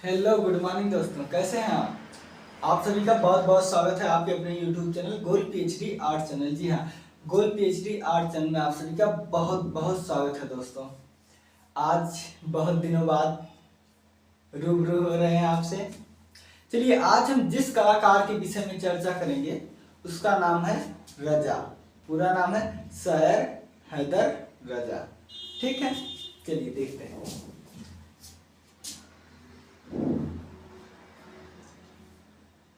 Hello good morning दोस्तों, कैसे हैं आप सभी का बहुत बहुत स्वागत है आपके अपने यूट्यूब चैनल गोल पीएचडी आर्ट चैनल। जी हाँ, गोल पीएचडी आर्ट चैनल में आप सभी का बहुत बहुत स्वागत है दोस्तों। आज बहुत दिनों बाद रूबरू हो रहे हैं आपसे। चलिए, आज हम जिस कलाकार के विषय में चर्चा करेंगे उसका नाम है रजा। पूरा नाम है सैर हैदर रजा। ठीक है, चलिए देखते हैं।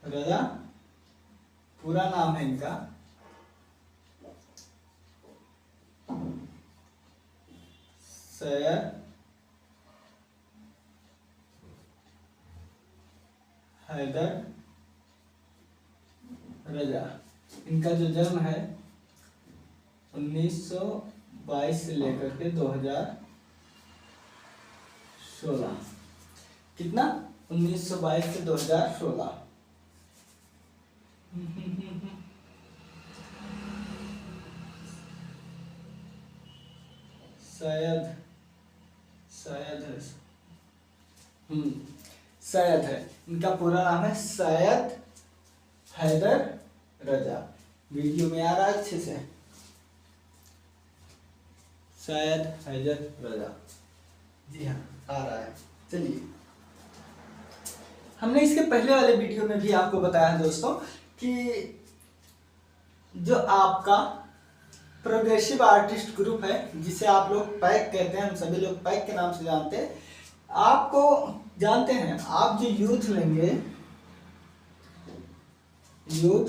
रजा पूरा नाम है इनका सैयद हैदर रजा। इनका जो जन्म है 1922 से लेकर के 2016। कितना? 1922 से 2016। सैयद है इनका पूरा नाम है सैयद हैदर रजा। वीडियो में आ रहा है अच्छे से? सैयद हैदर रजा, जी हाँ आ रहा है। चलिए, हमने इसके पहले वाले वीडियो में भी आपको बताया है दोस्तों कि जो आपका प्रोग्रेसिव आर्टिस्ट ग्रुप है, जिसे आप लोग पैक कहते हैं, हम सभी लोग पैक के नाम से जानते हैं। आपको जानते हैं, आप जो यूथ लेंगे, यूथ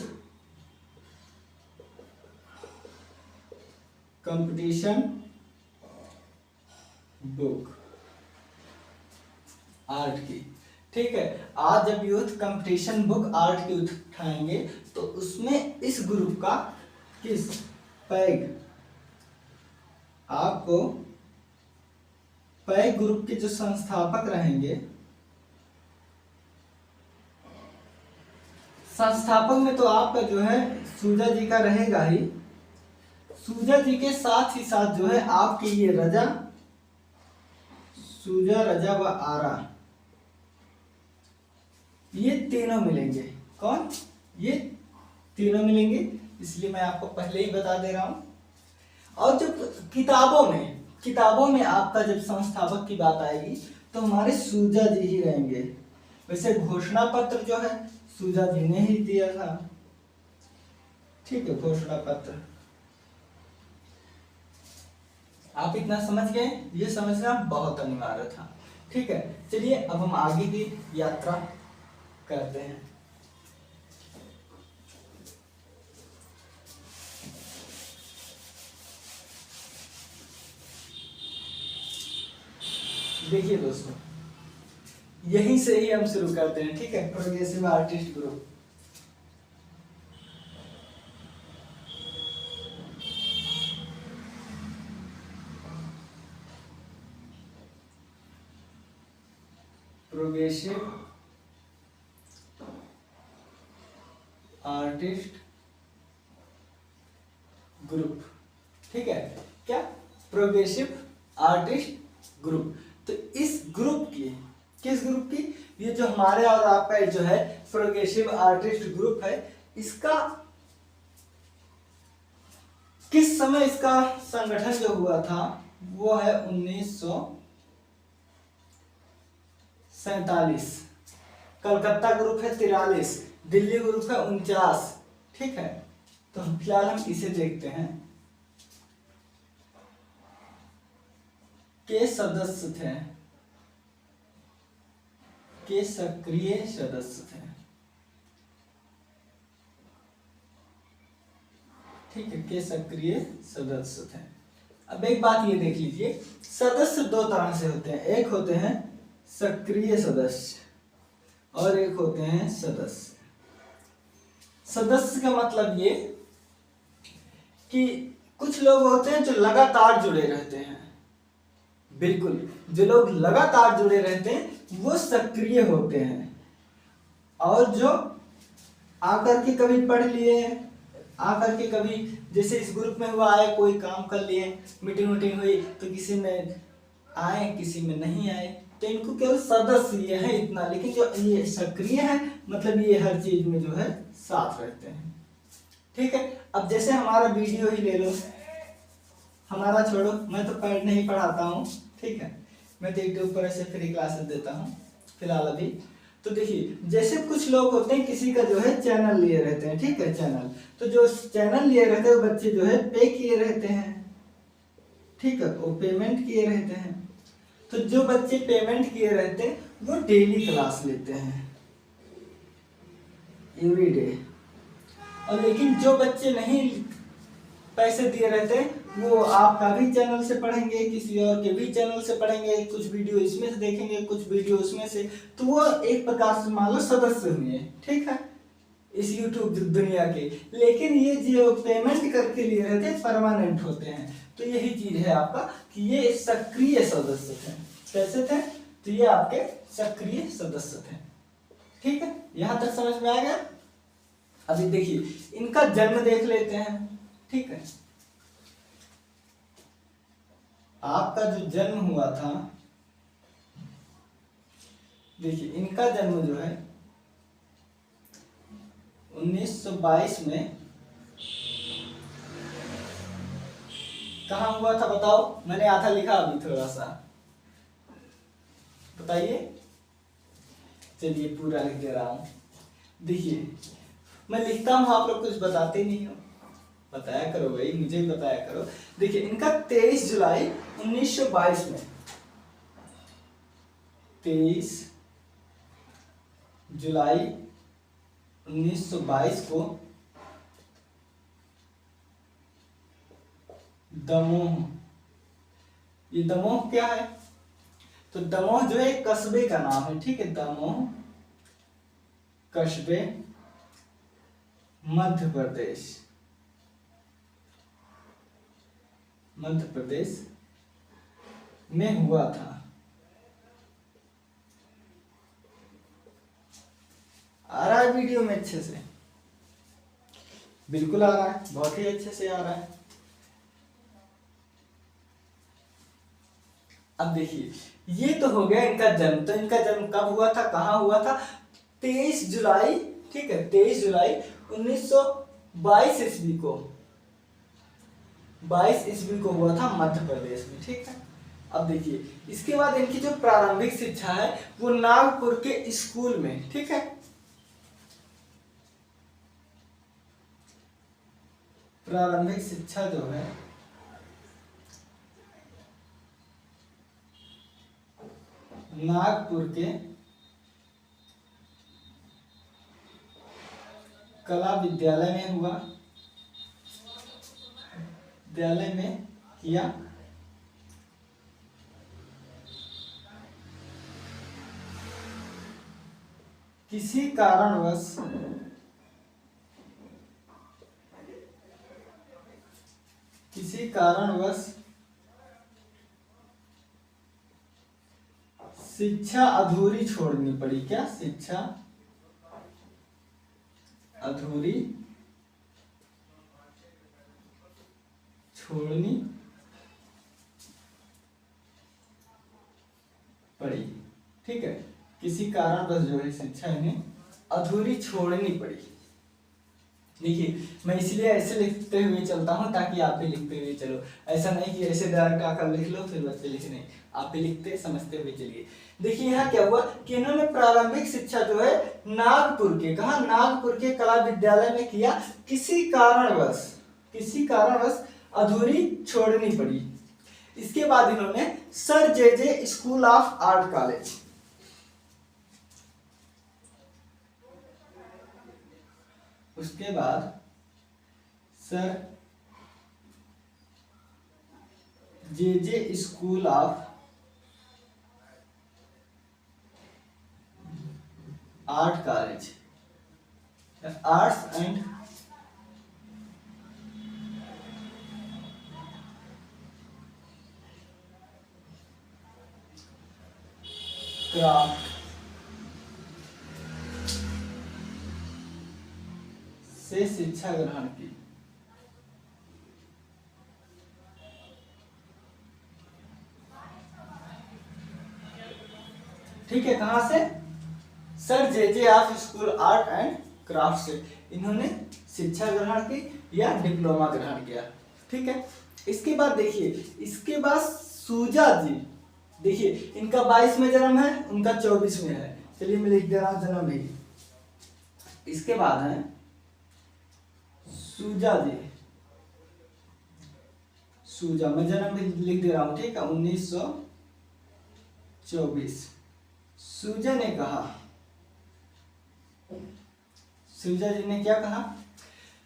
कंपटीशन बुक आर्ट की, ठीक है। आज जब यूथ कंपटीशन बुक आर्ट की उठाएंगे तो उसमें इस ग्रुप का किस पैग, आपको पैग ग्रुप के जो संस्थापक रहेंगे, संस्थापक में तो आपका जो है सूजा जी का रहेगा ही। सूजा जी के साथ ही साथ जो है आपके ये रजा, सूजा रजा व आरा, ये तीनों मिलेंगे। कौन? ये तीनों मिलेंगे, इसलिए मैं आपको पहले ही बता दे रहा हूं। और जब किताबों में आपका जब संस्थापक की बात आएगी तो हमारे सूजा जी ही रहेंगे। वैसे घोषणा पत्र जो है सूजा जी ने ही दिया था, ठीक है। घोषणा पत्र आप इतना समझ गए, ये समझना बहुत अनिवार्य था, ठीक है। चलिए, अब हम आगे की यात्रा करते हैं। देखिए दोस्तों, यहीं से ही हम शुरू करते हैं, ठीक है। Progressive artist group, progressive artist group, ठीक है। क्या? Progressive artist group. तो इस ग्रुप की, किस ग्रुप की? ये जो हमारे और आपका जो है प्रोग्रेसिव आर्टिस्ट ग्रुप है, इसका किस समय इसका संगठन जो हुआ था वो है 1947। कलकत्ता ग्रुप है 43, दिल्ली ग्रुप है 49, ठीक है। तो फिलहाल हम इसे देखते हैं। के सदस्य थे, के सक्रिय सदस्य थे, ठीक है। के सक्रिय सदस्य थे। अब एक बात ये देख लीजिए, सदस्य दो तरह से होते हैं। एक होते हैं सक्रिय सदस्य और एक होते हैं सदस्य। सदस्य का मतलब ये कि कुछ लोग होते हैं जो लगातार जुड़े रहते हैं, बिल्कुल, जो लोग लगातार जुड़े रहते हैं वो सक्रिय होते हैं। और जो आकर के कभी पढ़ लिए, आकर के कभी जैसे इस ग्रुप में हुआ है, कोई काम कर लिए, मीटिंग हुई तो किसी ने आए किसी में नहीं आए, तो इनको केवल सदस्य ये है इतना, लेकिन जो ये सक्रिय है मतलब ये हर चीज में जो है साथ रहते हैं। ठीक है, अब जैसे हमारा वीडियो ही ले लो, हमारा छोड़ो, मैं तो पढ़ने ही पढ़ाता हूँ, ठीक है, मैं तो यूट्यूब पर ऐसे फ्री क्लासेस देता हूँ फिलहाल अभी। तो देखिए जैसे कुछ लोग होते हैं किसी का जो है चैनल लिए रहते हैं, ठीक है, चैनल, तो जो चैनल लिए रहते हैं वो बच्चे जो है पे किए रहते हैं, ठीक है, वो पेमेंट किए रहते हैं। तो जो बच्चे पेमेंट किए रहते हैं वो डेली क्लास लेते हैं, एवरी डे। और लेकिन जो बच्चे नहीं पैसे दिए रहते वो आपका भी चैनल से पढ़ेंगे, किसी और के भी चैनल से पढ़ेंगे, कुछ वीडियो इसमें से देखेंगे, कुछ वीडियो उसमें से, तो वो एक प्रकार से मान लो सदस्य हुए, ठीक है, इस यूट्यूब दुनिया के। लेकिन ये जो पेमेंट करके लिए रहते हैं परमानेंट होते हैं। तो यही चीज है आपका कि ये सक्रिय सदस्य थे। कैसे थे? तो ये आपके सक्रिय सदस्य थे। ठीक है, यहां तक समझ में आ गया। अभी देखिए इनका जन्म देख लेते हैं। ठीक है, आपका जो जन्म हुआ था, देखिए इनका जन्म जो है 1922 में कहाँ हुआ था बताओ? मैंने आधा लिखा, अभी थोड़ा सा बताइए। चलिए पूरा लिख दे रहा हूं। देखिए मैं लिखता हूं, आप लोग कुछ बताते नहीं हो, बताया करो भाई, मुझे भी बताया करो। देखिए इनका 23 जुलाई 1922 में, 23 जुलाई 1922 को दमोह, ये दमोह क्या है? तो दमोह जो है कस्बे का नाम है। ठीक है, दमोह कस्बे मध्य प्रदेश, मध्य प्रदेश में हुआ था। आ रहा है वीडियो में अच्छे से? बिल्कुल आ रहा है, बहुत ही अच्छे से आ रहा है। अब देखिए ये तो हो गया इनका जन्म। तो इनका जन्म कब हुआ था, कहाँ हुआ था? 23 जुलाई, ठीक है, 23 जुलाई 1922 ईस्वी को, 22 ईस्वी को हुआ था मध्य प्रदेश में। ठीक है, अब देखिए इसके बाद इनकी जो प्रारंभिक शिक्षा है वो नागपुर के स्कूल में, ठीक है, प्रारंभिक शिक्षा जो है नागपुर के कला विद्यालय में हुआ, विद्यालय में किया। किसी कारणवश शिक्षा अधूरी छोड़नी पड़ी। क्या? शिक्षा अधूरी छोड़नी पड़ी। ठीक है, किसी कारणवश जो है शिक्षा इन्हें अधूरी छोड़नी पड़ी। देखिए मैं इसलिए ऐसे लिखते हुए चलता हूँ ताकि आप भी लिखते हुए चलो, ऐसा नहीं कि ऐसे डायरेक्ट आकर लिख लो फिर बच्चे लिखे नहीं, आप भी लिखते समझते हुए चलिए। देखिए यहाँ क्या हुआ कि इन्होंने प्रारंभिक शिक्षा जो है नागपुर के, कहा, नागपुर के कला विद्यालय में किया। किसी कारणवश अधूरी छोड़नी पड़ी। इसके बाद इन्होंने sir J school of art college, उसके बाद sir J school of art college, arts and craft से शिक्षा ग्रहण की। ठीक है, कहाँ से? Sir J of school art and craft से इन्होंने शिक्षा ग्रहण की या डिप्लोमा ग्रहण किया। ठीक है, इसके बाद देखिए, इसके बाद सूजा जी, देखिए इनका 22 में जन्म है, उनका 24 में है। चलिए मैं लिख दे रहा हूं जन्म भी। इसके बाद है सूजा जी, सूजा, मैं जन्म भी लिख दे रहा हूं, ठीक है, 1924। सूजा ने कहा, सूजा जी ने क्या कहा?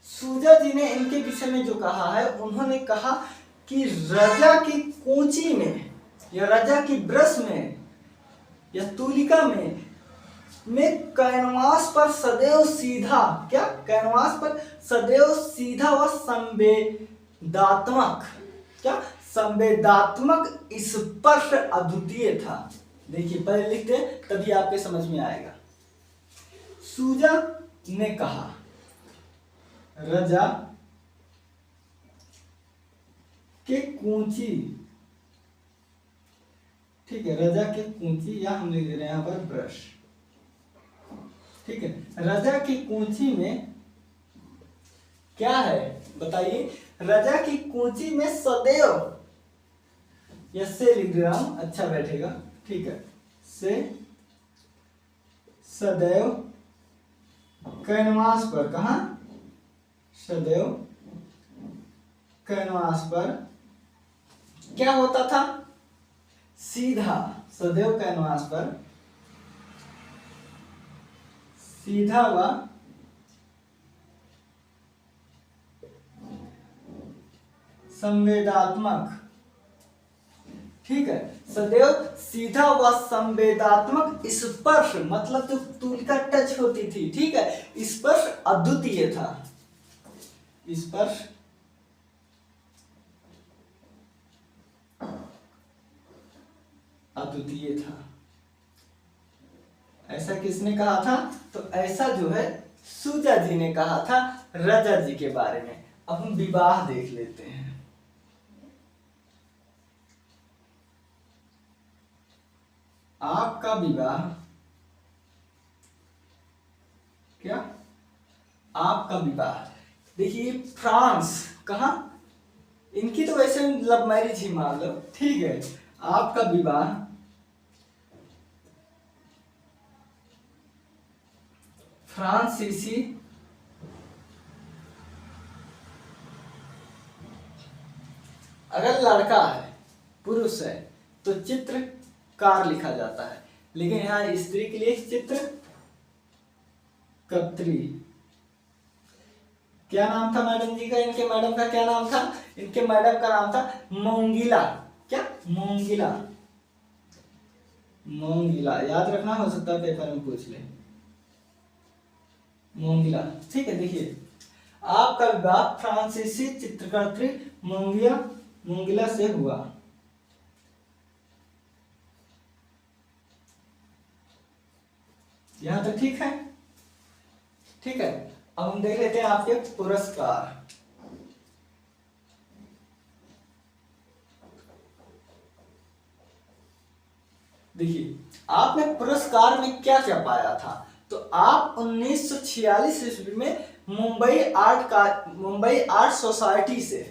सूजा जी ने इनके विषय में जो कहा है, उन्होंने कहा कि रजा की कूंची में या रजा की ब्रश में या तूलिका में कैनवास पर सदैव सीधा, क्या कैनवास पर सदैव सीधा व संवेदात्मक, क्या संवेदात्मक स्पर्श अद्वितीय था। देखिए पहले लिखते हैं तभी आपके समझ में आएगा। सूजा ने कहा रजा के कूंची, ठीक है, रजा के कूंची, या हम लिख दे रहे हैं यहां पर ब्रश। ठीक है, रजा की कूंची में क्या है बताइए? रजा की कूंची में सदैव, या से लिख दे रहा हूं, अच्छा बैठेगा, ठीक है, से सदैव कैनवास पर, कहा? सदैव कैनवास पर क्या होता था? सीधा, सदैव कैनवास पर सीधा व संवेदात्मक, ठीक है, सदैव सीधा व संवेदात्मक स्पर्श, मतलब जो तूलिका टच होती थी, ठीक है, स्पर्श अद्वितीय था, स्पर्श अद्वितीय था। ऐसा किसने कहा था? तो ऐसा जो है सूजा जी ने कहा था रजा जी के बारे में। अब हम विवाह देख लेते हैं। आपका विवाह, क्या? आपका विवाह, देखिए फ्रांस, कहा? इनकी तो वैसे लव मैरिज ही मान लो, ठीक है। आपका विवाह फ्रांसीसी अगर लड़का है, पुरुष है, तो चित्रकार लिखा जाता है, लेकिन यहां स्त्री के लिए चित्रकत्री। क्या नाम था मैडम जी का? इनके मैडम का क्या नाम था? इनके मैडम का नाम था मोंगिला। क्या? मोंगिला। मोंगिला याद रखना, हो सकता है पेपर में पूछ ले। मोंगिला, ठीक है। देखिए आपका विवाह फ्रांसीसी चित्रकर्त्री मोंगिला से हुआ। यहां तक ठीक है? ठीक है। अब हम देख लेते हैं आपके पुरस्कार। देखिए आपने पुरस्कार में क्या क्या पाया था? तो आप 1946 ईस्वी में मुंबई आर्ट सोसाइटी से,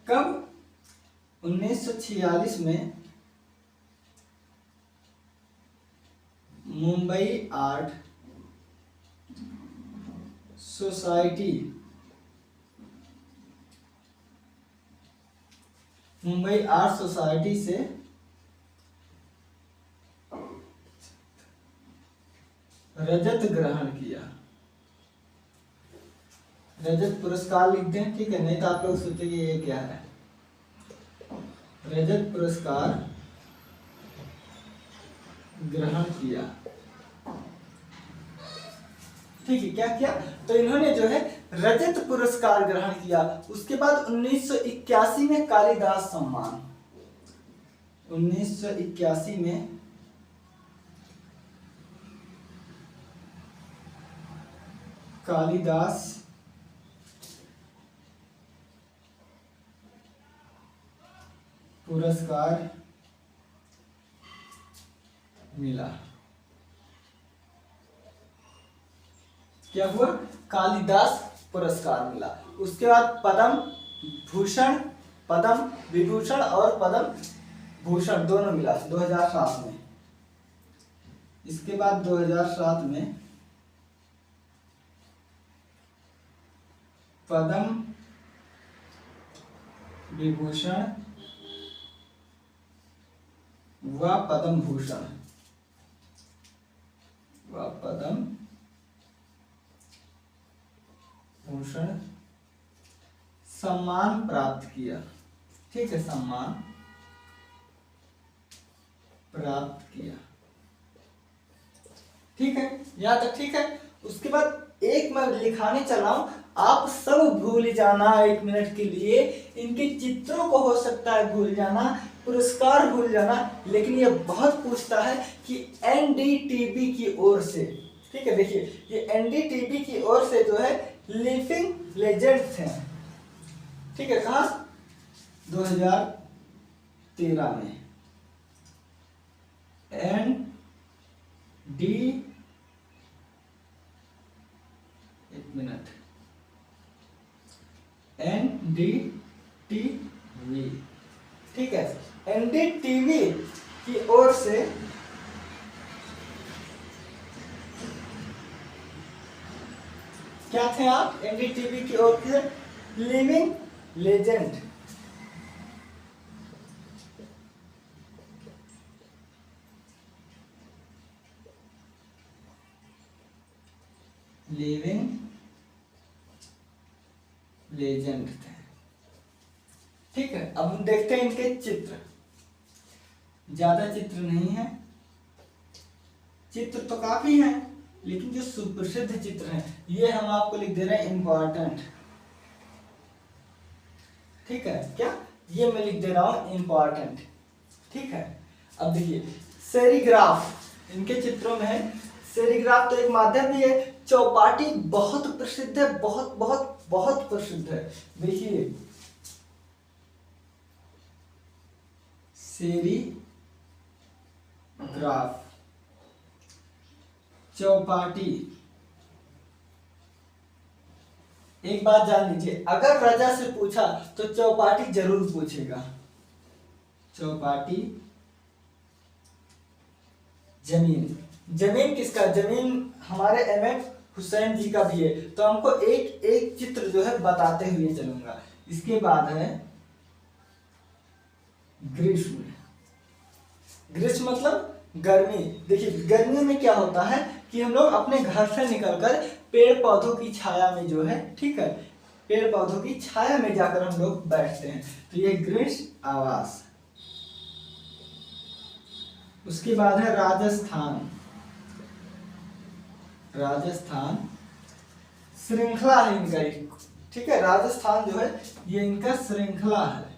कब? 1946 में Mumbai art society, Mumbai art society से रजत ग्रहण किया। रजत पुरस्कार लिखते हैं, ठीक है, नहीं तो आप लोग सोचेंगे ये क्या है। रजत पुरस्कार ग्रहण किया, ठीक है। क्या किया? तो इन्होंने जो है रजत पुरस्कार ग्रहण किया। उसके बाद 1981 में कालिदास सम्मान, 1981 में कालिदास पुरस्कार मिला। क्या हुआ? कालिदास पुरस्कार मिला। उसके बाद पद्म भूषण, पद्म विभूषण और पद्म भूषण दोनों मिला 2007 में। इसके बाद 2007 में पद्म विभूषण व पद्म भूषण व पद्म भूषण सम्मान प्राप्त किया। ठीक है, सम्मान प्राप्त किया। ठीक है, यहां तक ठीक है। उसके बाद एक मैं लिखाने चला हूं, आप सब भूल जाना 1 मिनट के लिए। इनके चित्रों को हो सकता है भूल जाना, पुरस्कार भूल जाना, लेकिन ये बहुत पूछता है कि एनडीटीवी की ओर से। ठीक है, देखिए ये एनडीटीवी की ओर से जो है लिविंग लेजेंड्स हैं। ठीक है, कहा 2013 में एनडीटीवी। ठीक है, एनडीटीवी की ओर से क्या थे आप? एनडीटीवी की ओर से लिविंग लेजेंड। लिविंग लेजेंड थे। ठीक है, अब हम देखते हैं इनके चित्र। ज्यादा चित्र नहीं है, चित्र तो काफी हैं, लेकिन जो सुप्रसिद्ध चित्र हैं ये हम आपको लिख दे रहे हैं इंपॉर्टेंट। ठीक है, क्या ये मैं लिख दे रहा हूं इंपॉर्टेंट। ठीक है, अब देखिए सेरीग्राफ इनके चित्रों में है। सेरीग्राफ तो एक माध्यम भी है। चौपाटी बहुत प्रसिद्ध है, बहुत बहुत बहुत प्रसिद्ध है। देखिए सेरीग्राफ, चौपाटी। एक बात जान लीजिए, अगर राजा से पूछा तो चौपाटी जरूर पूछेगा। चौपाटी जमीन, जमीन किसका? जमीन हमारे एमएफ हुसैन जी का भी है। तो हमको एक एक चित्र जो है बताते हुए चलूंगा। इसके बाद है ग्रीष्म। ग्रीष्म मतलब गर्मी। देखिए गर्मियों में क्या होता है कि हम लोग अपने घर से निकलकर पेड़ पौधों की छाया में जो है, ठीक है, पेड़ पौधों की छाया में जाकर हम लोग बैठते हैं। तो ये ग्रीष्म आवास। उसके बाद है राजस्थान। राजस्थान श्रृंखला है इनका एक। ठीक है, राजस्थान जो है ये इनका श्रृंखला है।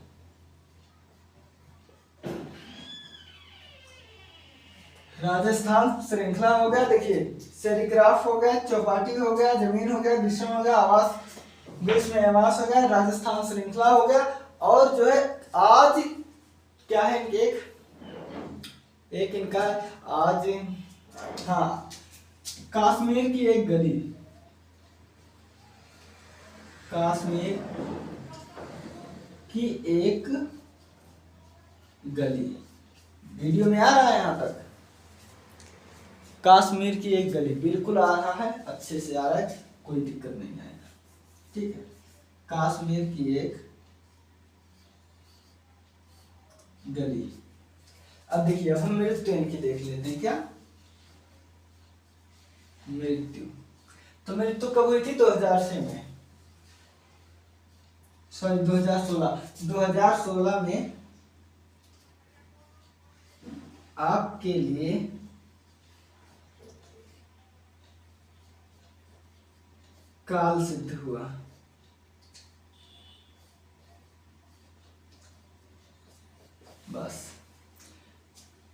राजस्थान श्रृंखला हो गया। देखिए सेरीग्राफ हो गया, चौपाटी हो गया, जमीन हो गया, ग्रीष्म हो गया, आवास, ग्रीष्म आवास हो गया, राजस्थान श्रृंखला हो गया। और जो है आज क्या है एक इनका आज, हाँ, कश्मीर की एक गली। कश्मीर की एक गली। वीडियो में आ रहा है यहां तक? कश्मीर की एक गली बिल्कुल आ रहा है, अच्छे से आ रहा है, कोई दिक्कत नहीं आएगा। ठीक है, कश्मीर की एक गली। अब देखिए, अब हम मृत्यु इनकी देख लेते हैं। क्या मृत्यु? तो मृत्यु कब हुई थी? 2006 में, सॉरी 2016। 2016 में आपके लिए काल सिद्ध हुआ। बस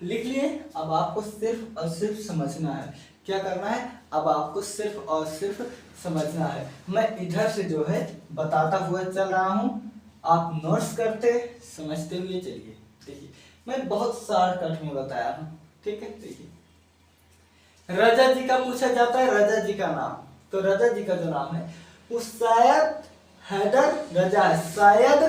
लिख लिए। अब आपको सिर्फ और सिर्फ समझना है। क्या करना है? अब आपको सिर्फ और सिर्फ समझना है। मैं इधर से जो है बताता हुआ चल रहा हूं, आप नोट्स करते समझते हुए चलिए। देखिए मैं बहुत शॉर्टकट में बताया हूं, ठीक है, देखिए रजा जी का पूछा जाता है, रजा जी का नाम, तो रजा जी का जो नाम है वो शायद हैदर रजा है, शायद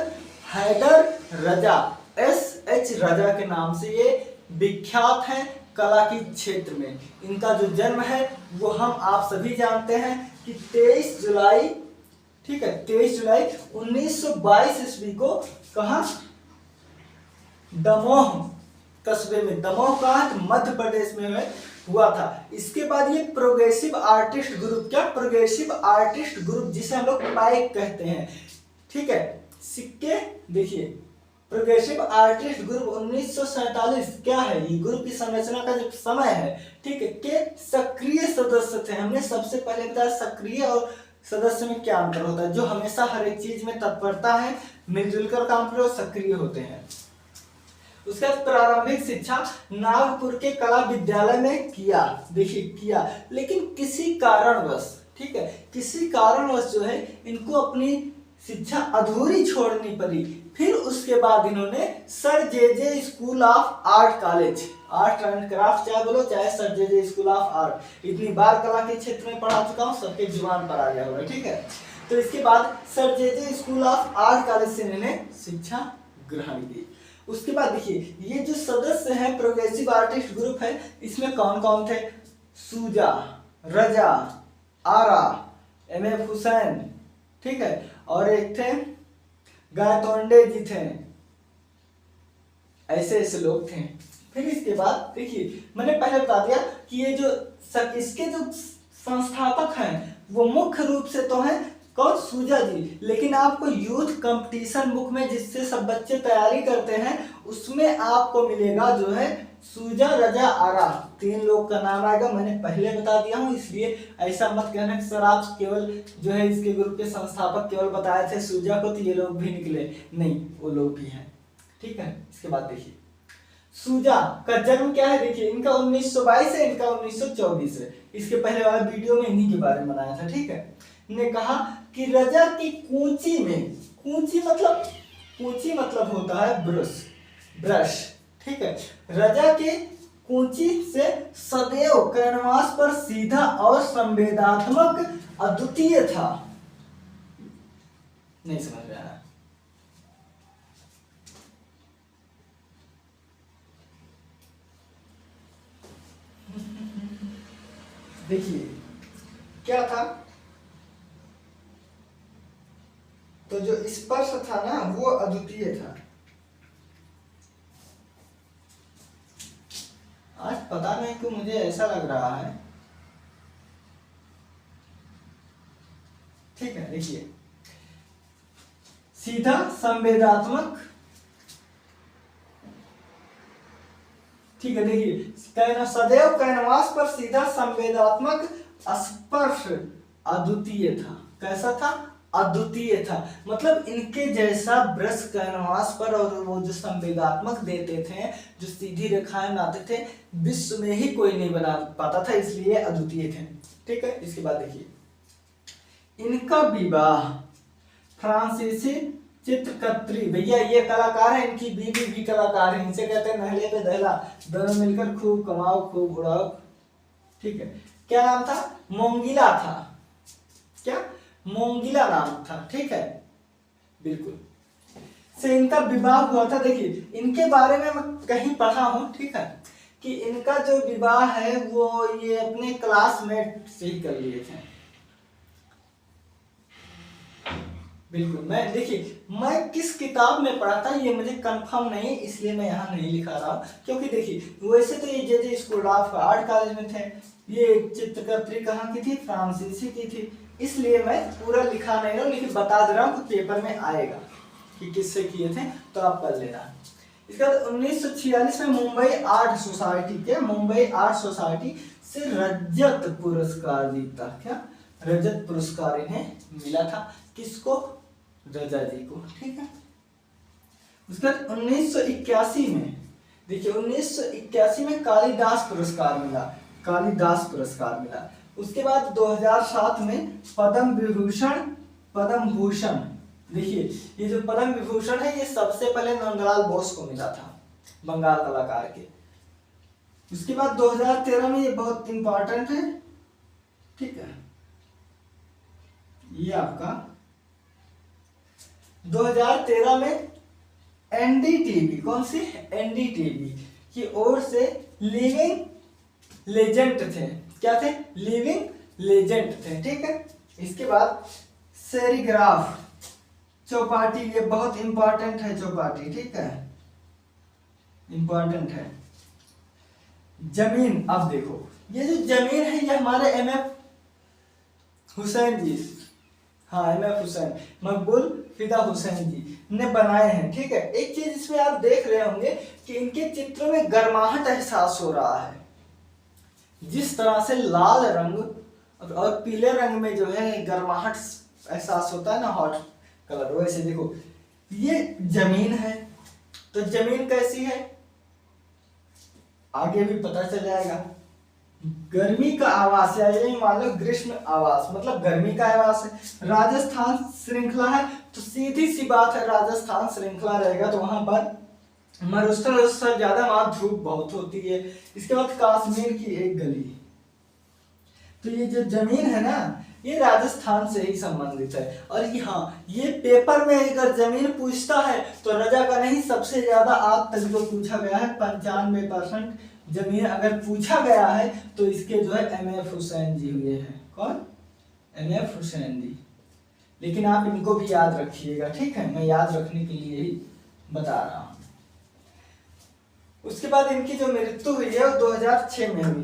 हैदर रजा, SH रजा के नाम से ये विख्यात है कला के क्षेत्र में। इनका जो जन्म है वो हम आप सभी जानते हैं कि 23 जुलाई, ठीक है, 23 जुलाई 1922 ईस्वी को कहा, दमोह कस्बे में, दमोह का मध्य प्रदेश में हुआ था। इसके बाद ये प्रोग्रेसिव आर्टिस्ट ग्रुप, क्या प्रोग्रेसिव आर्टिस्ट ग्रुप जिसे हम लोग पाइक कहते हैं, ठीक है, सिक्के देखिए, प्रोग्रेसिव आर्टिस्ट ग्रुप 1947 क्या है, ये ग्रुप की संरचना का जो समय है, ठीक है, के सक्रिय सदस्य थे। हमने सबसे पहले बताया सक्रिय और सदस्य में क्या अंतर होता है, जो हमेशा हर एक चीज में तत्परता है, मिलजुल कर काम करे और सक्रिय होते हैं। उसका प्रारंभिक शिक्षा नागपुर के कला विद्यालय में किया, देखिए किया, लेकिन किसी कारणवश, ठीक है, किसी कारणवश जो है इनको अपनी शिक्षा अधूरी छोड़नी पड़ी। फिर उसके बाद इन्होंने sir J school of art college, art and craft चाहे बोलो चाहे sir J school of art, इतनी बार कला के क्षेत्र में पढ़ा चुका हूँ, सबके जुबान पर आ गया होगा, ठीक है। तो इसके बाद sir J school of art college से इन्होंने शिक्षा ग्रहण की। उसके बाद देखिए ये जो सदस्य हैं प्रोग्रेसिव आर्टिस्ट ग्रुप है, इसमें कौन कौन थे, सूजा, रजा, आरा, MF हुसैन, ठीक है, और एक थे गायतोंडे जी थे, ऐसे ऐसे लोग थे। फिर इसके बाद देखिए मैंने पहले बता दिया कि ये जो इसके जो संस्थापक हैं वो मुख्य रूप से तो हैं कौन, सूजा जी, लेकिन आपको यूथ कंपटीशन बुक में जिससे सब बच्चे तैयारी करते हैं उसमें आपको मिलेगा जो है सूजा, रजा, आरा, 3 लोग का नाम आएगा। मैंने पहले बता दिया हूँ, इसलिए ऐसा मत कहना कि सर आप केवल जो है इसके ग्रुप के संस्थापक केवल बताए थे सूजा को तो ये लोग भी निकले, नहीं वो लोग भी हैं, ठीक है। इसके बाद देखिए सूजा का जन्म क्या है, देखिए इनका 1922 है, इनका 1924 है। इसके पहले वाला वीडियो में इन्हीं के बारे में बनाया था, ठीक है। ने कहा कि रजा की कूंची में, कूंची मतलब होता है ब्रश, ठीक है, रजा के कूंची से सदैव कैनवास पर सीधा और संवेदनात्मक अद्वितीय था। नहीं समझ रहा है, देखिए क्या था, तो जो स्पर्श था ना वो अद्वितीय था। आज पता नहीं क्यों मुझे ऐसा लग रहा है, ठीक है, देखिए सीधा संवेदनात्मक, ठीक है, देखिए सदैव कैनवास पर सीधा संवेदनात्मक स्पर्श अद्वितीय था। कैसा था, अद्वितीय था, मतलब इनके जैसा ब्रश कैनवास पर और वो जो संवेदनात्मक देते थे, जो सीधी रेखाएं बनाते थे, विश्व में ही कोई नहीं बना पाता था, इसलिए अद्वितीय थे, ठीक है। इसके बाद देखिए इनका विवाह फ्रांसीसी चित्रकत्री, भैया ये कलाकार है, इनकी बीवी भी कलाकार है, इनसे कहते हैं नहले पे दहला, दोनों मिलकर खूब कमाओ खूब उड़ाओ, ठीक है। क्या नाम था, मोंगिला था, क्या मोंगिला नाम था, ठीक है, बिल्कुल से इनका विवाह हुआ था। देखिए इनके बारे में मैं कहीं पढ़ा हूं, ठीक है, कि इनका जो विवाह है वो ये अपने क्लासमेट से ही कर लिए थे, बिल्कुल। मैं देखिए मैं किस किताब में पढ़ा था ये मुझे कंफर्म नहीं, इसलिए मैं यहाँ नहीं लिखा रहा हूँ, क्योंकि देखिए वैसे तो ये जे स्कूल ऑफ आर्ट कॉलेज में थे, ये चित्रकत्री कहाँ की थी, फ्रांसीसी की थी, इसलिए मैं पूरा लिखा नहीं रहा हूँ, लेकिन बता दे रहा हूँ कि पेपर में आएगा कि किससे किए थे, तो आप कर लेना। इसके बाद 1946 में मुंबई आर्ट सोसाइटी के, मुंबई आर्ट सोसाइटी से रजत पुरस्कार जीता, क्या रजत पुरस्कार इन्हें मिला था, किसको, रजा जी को, ठीक है। उसके बाद 1981 में, देखिए 1981 में कालिदास पुरस्कार मिला, कालिदास पुरस्कार मिला। उसके बाद 2007 में पद्म भूषण, देखिए ये जो पद्म विभूषण है ये सबसे पहले नंदलाल बोस को मिला था, बंगाल कलाकार के, उसके बाद 2013 में, ये बहुत इंपॉर्टेंट है, ठीक है, ये आपका 2013 में एनडीटीवी, कौन सी, एनडीटीवी की ओर से लिविंग लेजेंड थे, क्या थे, लिविंग लेजेंड थे, ठीक है। इसके बाद सेरीग्राफ चौपाटी, ये बहुत इंपॉर्टेंट है चौपाटी, ठीक है, इंपॉर्टेंट है। जमीन, अब देखो ये जो जमीन है ये हमारे एमएफ हुसैन जी, हाँ एमएफ हुसैन, मकबूल फिदा हुसैन जी ने बनाए हैं, ठीक है। एक चीज इसमें आप देख रहे होंगे कि इनके चित्रों में गर्माहट एहसास हो रहा है, जिस तरह से लाल रंग और पीले रंग में जो है गर्माहट एहसास होता है ना, हॉट कलर, वैसे देखो ये जमीन है, तो जमीन कैसी है आगे भी पता चल जाएगा। गर्मी का आवास, या ये मान लो ग्रीष्म आवास, मतलब गर्मी का आवास है। राजस्थान श्रृंखला है तो सीधी सी बात है, राजस्थान श्रृंखला रहेगा तो वहां पर मरुस्थल ज्यादा, वहां धूप बहुत होती है। इसके बाद कश्मीर की एक गली, तो ये जो जमीन है ना ये राजस्थान से ही संबंधित है। और हाँ, ये पेपर में अगर जमीन पूछता है तो रजा का नहीं, सबसे ज्यादा आज तक जो पूछा गया है 95% जमीन अगर पूछा गया है तो इसके जो है एमएफ हुसैन जी हुए हैं। कौन, एमएफ हुसैन जी। लेकिन आप इनको भी याद रखिएगा, ठीक है, मैं याद रखने के लिए ही बता रहा हूं। उसके बाद इनकी जो मृत्यु हुई है वो 2006 में हुई,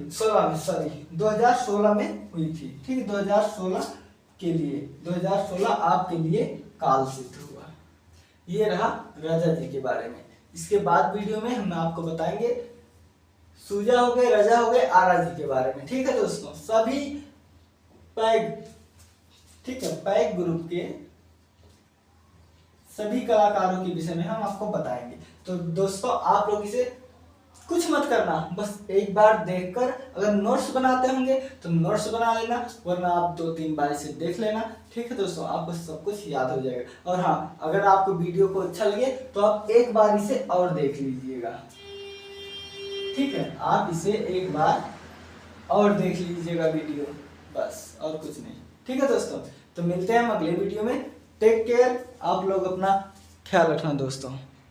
2016 में हुई थी, ठीक है, 2016 के लिए, 2016 आपके लिए काल सिद्ध हुआ। ये रहा रजा जी के बारे में। इसके बाद वीडियो में हम आपको बताएंगे सूजा हो गए, रजा हो गए, आरा जी के बारे में, ठीक है दोस्तों। सभी पैग, ठीक है, पैग ग्रुप के सभी कलाकारों के विषय में हम आपको बताएंगे। तो दोस्तों आप लोग इसे कुछ मत करना, बस एक बार देखकर अगर नोट्स बनाते होंगे तो नोट्स बना लेना, वरना आप 2-3 बार इसे देख लेना, ठीक है दोस्तों, आपको सब कुछ याद हो जाएगा। और हाँ, अगर आपको वीडियो को अच्छा लगे तो आप एक बार इसे और देख लीजिएगा, ठीक है, आप इसे एक बार और देख लीजिएगा वीडियो, बस और कुछ नहीं, ठीक है दोस्तों। तो मिलते हैं हम अगले वीडियो में, टेक केयर, आप लोग अपना ख्याल रखना दोस्तों।